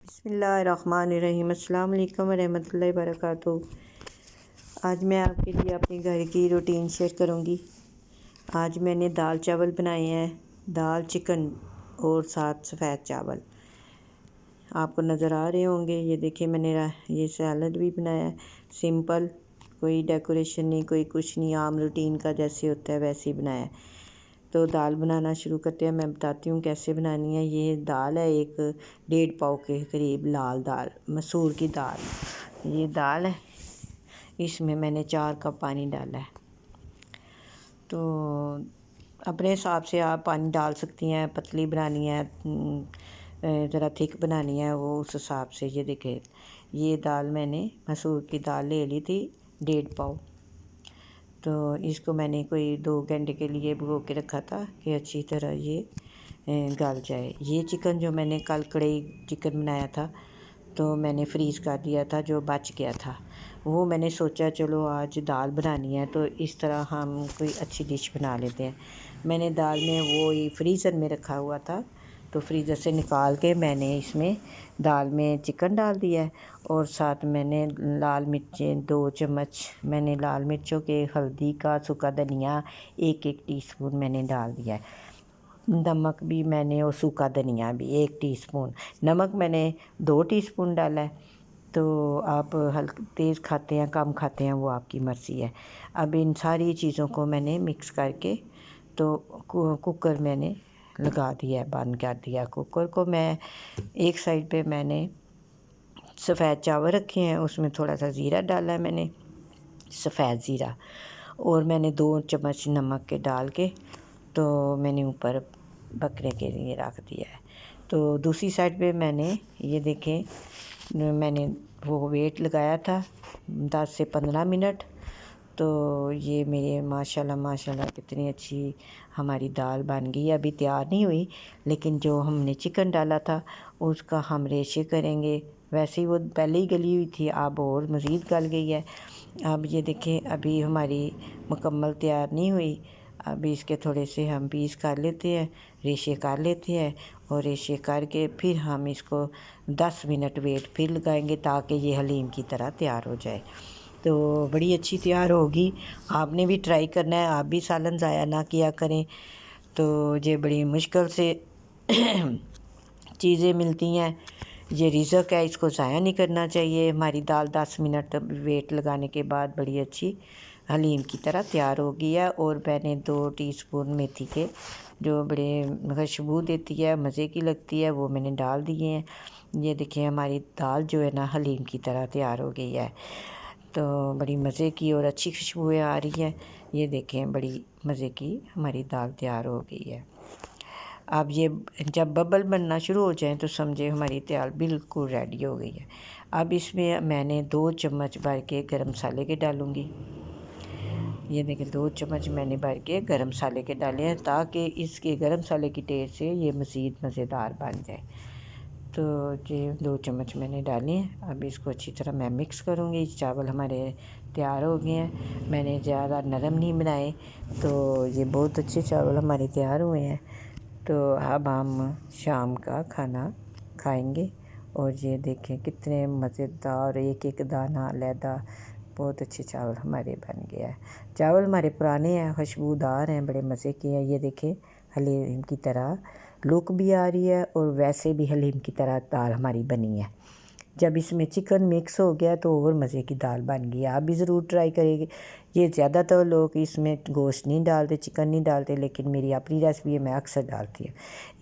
बिस्मिल्लाहिर्रहमानिर्रहीम। अस्सलाम वालेकुम रहमतुल्लाहि वबरकातुहू। आज मैं आपके लिए अपने घर की रूटीन शेयर करूंगी। आज मैंने दाल चावल बनाए हैं, दाल चिकन और साथ सफ़ेद चावल आपको नज़र आ रहे होंगे। ये देखिए मैंने ये सैलड भी बनाया है, सिंपल, कोई डेकोरेशन नहीं, कोई कुछ नहीं, आम रूटीन का जैसे होता है वैसे ही बनाया है। तो दाल बनाना शुरू करते हैं। मैं बताती हूँ कैसे बनानी है। ये दाल है, एक 1.5 पाव के करीब लाल दाल, मसूर की दाल। ये दाल है, इसमें मैंने 4 कप पानी डाला है। तो अपने हिसाब से आप पानी डाल सकती हैं, पतली बनानी है, ज़रा थिक बनानी है, वो उस हिसाब से। ये देखिए ये दाल मैंने मसूर की दाल ले ली थी 1.5 पाव। तो इसको मैंने कोई 2 घंटे के लिए भिगो के रखा था कि अच्छी तरह ये गल जाए। ये चिकन जो मैंने कल कढ़ाई चिकन बनाया था तो मैंने फ्रीज़ कर दिया था, जो बच गया था वो मैंने सोचा चलो आज दाल बनानी है तो इस तरह हम कोई अच्छी डिश बना लेते हैं। मैंने दाल में वो ही फ्रीज़र में रखा हुआ था, तो फ्रीज़र से निकाल के मैंने इसमें दाल में चिकन डाल दिया है और साथ मैंने लाल मिर्चें 2 चम्मच, मैंने लाल मिर्चों के, हल्दी का, सूखा धनिया 1-1 टीस्पून मैंने डाल दिया है। नमक भी मैंने और सूखा धनिया भी 1 टीस्पून, नमक मैंने 2 टीस्पून डाला है। तो आप हल्का तेज़ खाते हैं कम खाते हैं वो आपकी मर्ज़ी है। अब इन सारी चीज़ों को मैंने मिक्स करके तो कुकर मैंने लगा दिया है, बंद कर दिया कुकर को। मैं एक साइड पे मैंने सफ़ेद चावल रखे हैं, उसमें थोड़ा सा ज़ीरा डाला है मैंने, सफ़ेद ज़ीरा, और मैंने 2 चम्मच नमक के डाल के तो मैंने ऊपर पकने के लिए रख दिया है। तो दूसरी साइड पे मैंने ये देखें मैंने वो वेट लगाया था 10 से 15 मिनट। तो ये मेरे माशाल्लाह कितनी अच्छी हमारी दाल बन गई है। अभी तैयार नहीं हुई, लेकिन जो हमने चिकन डाला था उसका हम रेशे करेंगे। वैसे ही वो पहले ही गली हुई थी, अब और मज़ीद गल गई है। अब ये देखें अभी हमारी मुकम्मल तैयार नहीं हुई। अभी इसके थोड़े से हम पीस कर लेते हैं, रेशे कर लेते हैं, और रेशे करके फिर हम इसको 10 मिनट वेट फिर लगाएंगे ताकि ये हलीम की तरह तैयार हो जाए। तो बड़ी अच्छी तैयार होगी। आपने भी ट्राई करना है, आप भी सालन ज़ाया ना किया करें। तो ये बड़ी मुश्किल से चीज़ें मिलती हैं, ये रिज़्क है, इसको ज़ाया नहीं करना चाहिए। हमारी दाल 10 मिनट वेट लगाने के बाद बड़ी अच्छी हलीम की तरह तैयार हो गई है। और मैंने 2 टीस्पून मेथी के, जो बड़े खुशबू देती है, मज़े की लगती है, वो मैंने डाल दिए हैं। ये देखिए हमारी दाल जो है ना हलीम की तरह तैयार हो गई है। तो बड़ी मज़े की और अच्छी खुशबुएँ आ रही हैं। ये देखें बड़ी मज़े की हमारी दाल तैयार हो गई है। अब ये जब बबल बनना शुरू हो जाए तो समझे हमारी दाल बिल्कुल रेडी हो गई है। अब इसमें मैंने 2 चम्मच भर के गरम मसाले के डालूँगी। ये देखिए 2 चम्मच मैंने भर के गरम मसाले के डाले हैं ताकि इसके गरम मसाले की टेस्ट से ये मज़ीद मज़ेदार बन जाए। तो ये 2 चम्मच मैंने डाले हैं। अब इसको अच्छी तरह मैं मिक्स करूँगी। चावल हमारे तैयार हो गए हैं, मैंने ज़्यादा नरम नहीं बनाए, तो ये बहुत अच्छे चावल हमारे तैयार हुए हैं। तो अब हम शाम का खाना खाएंगे। और ये देखें कितने मज़ेदार, एक-एक दाना अलहदा, बहुत अच्छे चावल हमारे बन गया है। चावल हमारे पुराने हैं, खुशबूदार हैं, बड़े मज़े के हैं। ये देखें हलीम की तरह लुक भी आ रही है और वैसे भी हलीम की तरह दाल हमारी बनी है। जब इसमें चिकन मिक्स हो गया तो और मज़े की दाल बन गई। आप भी ज़रूर ट्राई करेंगे। ये ज़्यादातर लोग इसमें गोश्त नहीं डालते, चिकन नहीं डालते, लेकिन मेरी अपनी रेसिपी है, मैं अक्सर डालती हूँ।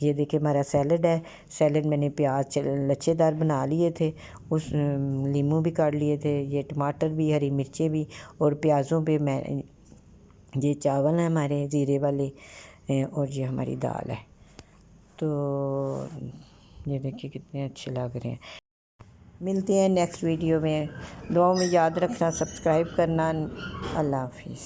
ये देखिए हमारा सैलड है। सैलड मैंने प्याज लच्छेदार बना लिए थे, उस नींबू भी काट लिए थे, ये टमाटर भी, हरी मिर्चें भी, और प्याज़ों पे मैं ये चावल हैं हमारे ज़ीरे वाले, और ये हमारी दाल है। तो ये देखिए कितने अच्छे लग रहे हैं। मिलते हैं नेक्स्ट वीडियो में। दुआओं में याद रखना, सब्सक्राइब करना। अल्लाह हाफिज़।